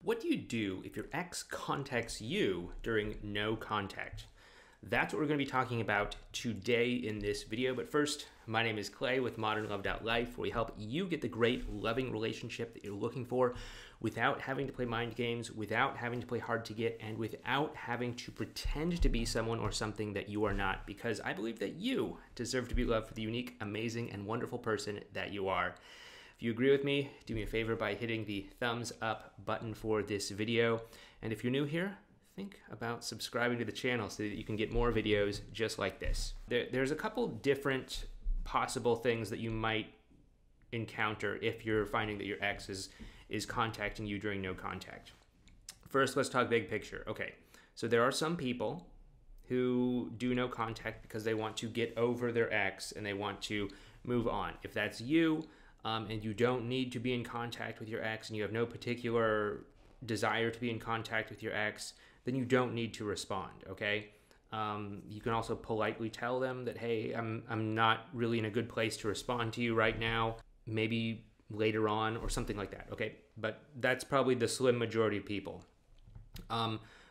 What do you do if your ex contacts you during no contact? That's what we're going to be talking about today in this video. But first, my name is Clay with ModernLove.life, where we help you get the great, loving relationship that you're looking for without having to play mind games, without having to play hard to get, and without having to pretend to be someone or something that you are not, because I believe that you deserve to be loved for the unique, amazing, and wonderful person that you are. If you agree with me, do me a favor by hitting the thumbs up button for this video. And if you're new here, think about subscribing to the channel so that you can get more videos just like this. There's a couple different possible things that you might encounter if you're finding that your ex is contacting you during no contact. First, let's talk big picture. Okay, so there are some people who do no contact because they want to get over their ex and they want to move on. If that's you, and you don't need to be in contact with your ex and you have no particular desire to be in contact with your ex, then you don't need to respond, okay? You can also politely tell them that, hey, I'm not really in a good place to respond to you right now, maybe later on or something like that, okay? But that's probably the slim majority of people.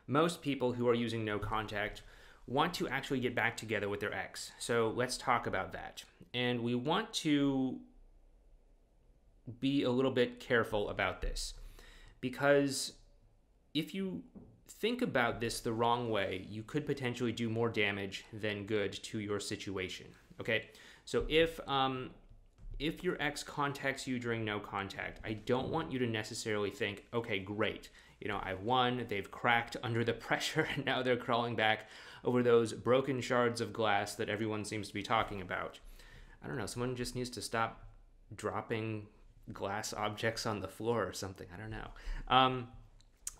Most people who are using no contact want to actually get back together with their ex. So let's talk about that. And we want to be a little bit careful about this, because if you think about this the wrong way, you could potentially do more damage than good to your situation. Okay, so if your ex contacts you during no contact, I don't want you to necessarily think, okay, great, you know, I've won, they've cracked under the pressure, and now they're crawling back over those broken shards of glass that everyone seems to be talking about. I don't know, someone just needs to stop dropping glass objects on the floor or something. I don't know.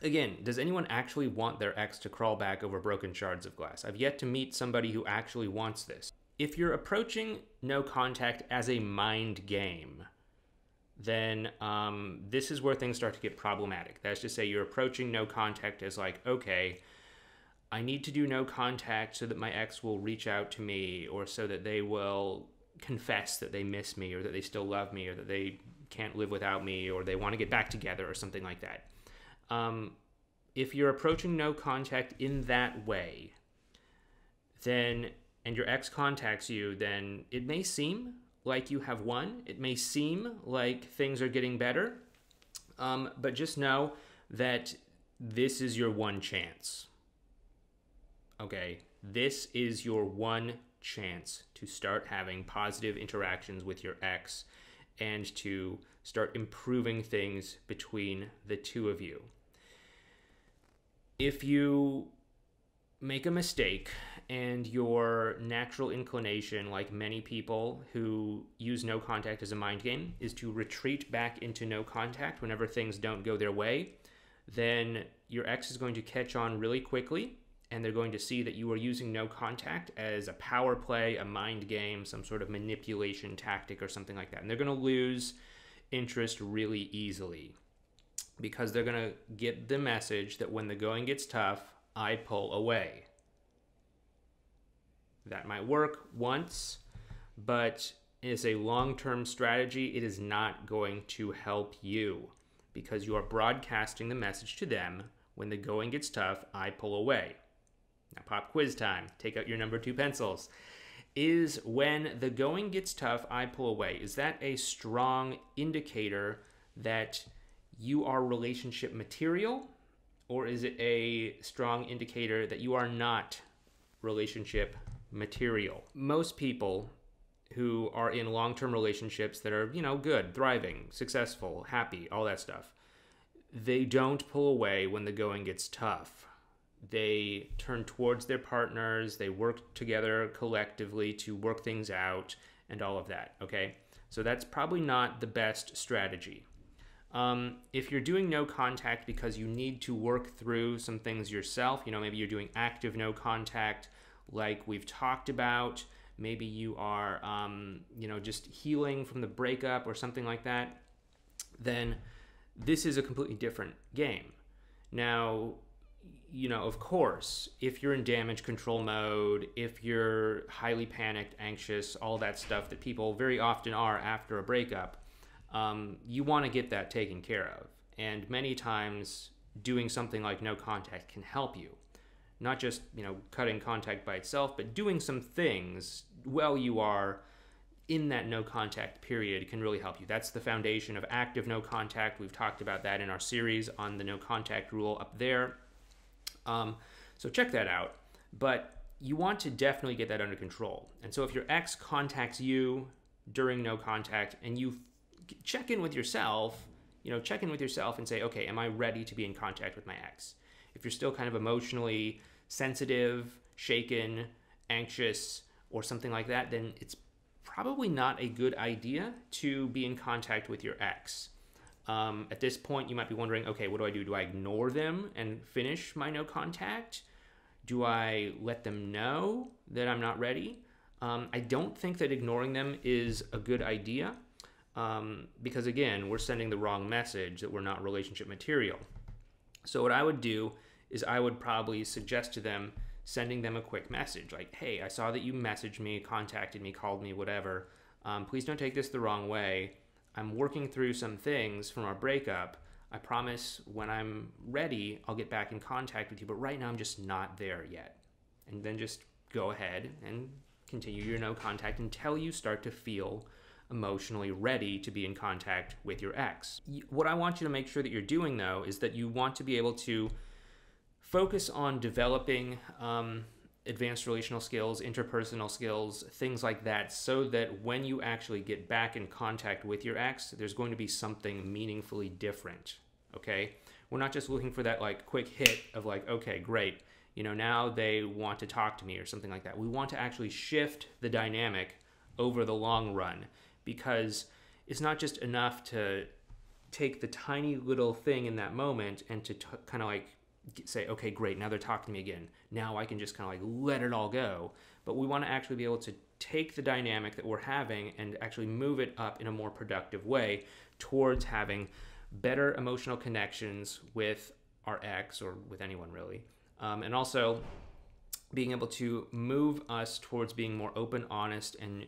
Again, does anyone actually want their ex to crawl back over broken shards of glass? I've yet to meet somebody who actually wants this. If you're approaching no contact as a mind game, then this is where things start to get problematic. That's to say, you're approaching no contact as like, okay, I need to do no contact so that my ex will reach out to me, or so that they will confess that they miss me, or that they still love me, or that they can't live without me, or they want to get back together, or something like that. If you're approaching no contact in that way, then, and your ex contacts you, then it may seem like you have won. It may seem like things are getting better, but just know that this is your one chance. Okay, this is your one chance to start having positive interactions with your ex and to start improving things between the two of you. If you make a mistake and your natural inclination, like many people who use no contact as a mind game, is to retreat back into no contact whenever things don't go their way, then your ex is going to catch on really quickly, and they're going to see that you are using no contact as a power play, a mind game, some sort of manipulation tactic or something like that. And they're going to lose interest really easily, because they're going to get the message that when the going gets tough, I pull away. That might work once, but as a long-term strategy, it is not going to help you, because you are broadcasting the message to them, when the going gets tough, I pull away. Now, pop quiz time. Take out your number 2 pencils. Is when the going gets tough, I pull away. Is that a strong indicator that you are relationship material, or is it a strong indicator that you are not relationship material? Most people who are in long-term relationships that are, you know, good, thriving, successful, happy, all that stuff, they don't pull away when the going gets tough. They turn towards their partners, they work together collectively to work things out and all of that, okay? So that's probably not the best strategy. If you're doing no contact because you need to work through some things yourself, you know, maybe you're doing active no contact like we've talked about, maybe you are, you know, just healing from the breakup or something like that, then this is a completely different game. Now, you know, of course, if you're in damage control mode, if you're highly panicked, anxious, all that stuff that people very often are after a breakup, you want to get that taken care of. And many times doing something like no contact can help you. Not just, cutting contact by itself, but doing some things while you are in that no contact period can really help you. That's the foundation of active no contact. We've talked about that in our series on the no contact rule up there. So check that out. But you want to definitely get that under control. And so if your ex contacts you during no contact and you check in with yourself, and say, okay, am I ready to be in contact with my ex? If you're still kind of emotionally sensitive, shaken, anxious, or something like that, then it's probably not a good idea to be in contact with your ex. At this point, you might be wondering, okay, what do I do? Do I ignore them and finish my no contact? Do I let them know that I'm not ready? I don't think that ignoring them is a good idea because, again, we're sending the wrong message that we're not relationship material. So what I would do is I would probably suggest to them sending them a quick message like, hey, I saw that you messaged me, contacted me, called me, whatever. Please don't take this the wrong way. I'm working through some things from our breakup. I promise when I'm ready, I'll get back in contact with you, but right now I'm just not there yet. And then just go ahead and continue your no contact until you start to feel emotionally ready to be in contact with your ex. What I want you to make sure that you're doing, though, is that you want to be able to focus on developing advanced relational skills, interpersonal skills, things like that, so that when you actually get back in contact with your ex, there's going to be something meaningfully different, okay? We're not just looking for that like quick hit of like, okay, great, now they want to talk to me or something like that. We want to actually shift the dynamic over the long run, because it's not just enough to take the tiny little thing in that moment and to kind of like say, okay, great, now they're talking to me again. Now I can just kind of like let it all go. But we want to actually be able to take the dynamic that we're having and actually move it up in a more productive way towards having better emotional connections with our ex or with anyone really. And also being able to move us towards being more open, honest, and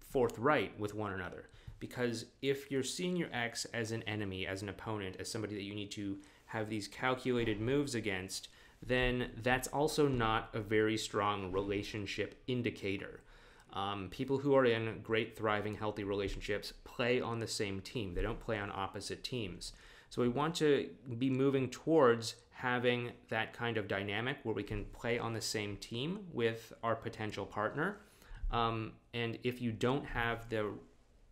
forthright with one another. Because if you're seeing your ex as an enemy, as an opponent, as somebody that you need to have these calculated moves against, then that's also not a very strong relationship indicator. People who are in great, thriving, healthy relationships play on the same team. They don't play on opposite teams. So we want to be moving towards having that kind of dynamic where we can play on the same team with our potential partner. And if you don't have the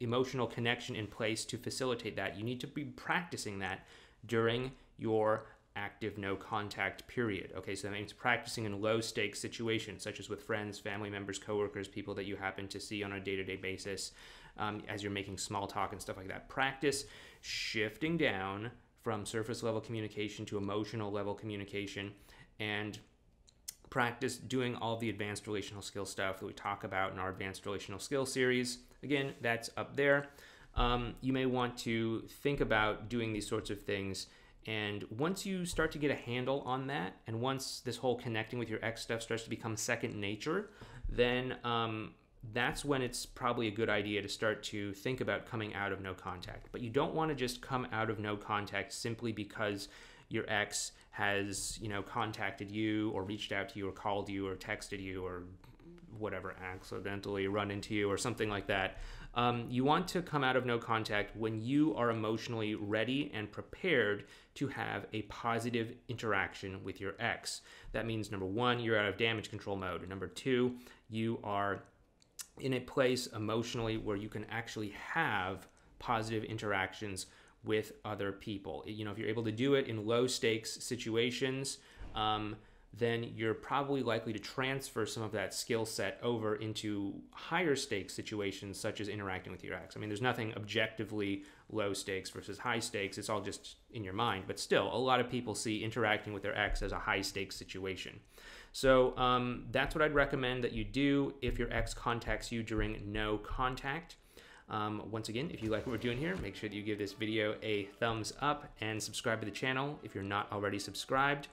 emotional connection in place to facilitate that, you need to be practicing that during your active no contact period. Okay, so that means practicing in low stakes situations, such as with friends, family members, coworkers, people that you happen to see on a day-to-day basis, as you're making small talk and stuff like that. Practice shifting down from surface level communication to emotional level communication, and practice doing all the advanced relational skill stuff that we talk about in our advanced relational skill series. Again, that's up there. You may want to think about doing these sorts of things, and once you start to get a handle on that, and once this whole connecting with your ex stuff starts to become second nature, then that's when it's probably a good idea to start to think about coming out of no contact. But you don't want to just come out of no contact simply because your ex has, contacted you or reached out to you or called you or texted you or whatever, accidentally run into you or something like that. You want to come out of no contact when you are emotionally ready and prepared to have a positive interaction with your ex. That means, number one, you're out of damage control mode. Number two, you are in a place emotionally where you can actually have positive interactions with other people. If you're able to do it in low stakes situations, then you're probably likely to transfer some of that skill set over into higher stakes situations, such as interacting with your ex. I mean, there's nothing objectively low stakes versus high stakes. It's all just in your mind. But still, a lot of people see interacting with their ex as a high stakes situation. So that's what I'd recommend that you do if your ex contacts you during no contact. Once again, if you like what we're doing here, make sure that you give this video a thumbs up and subscribe to the channel if you're not already subscribed.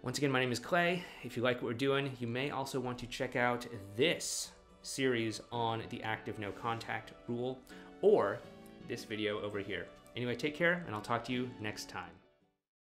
Once again, my name is Clay. If you like what we're doing, you may also want to check out this series on the active no contact rule or this video over here. Anyway, take care, and I'll talk to you next time.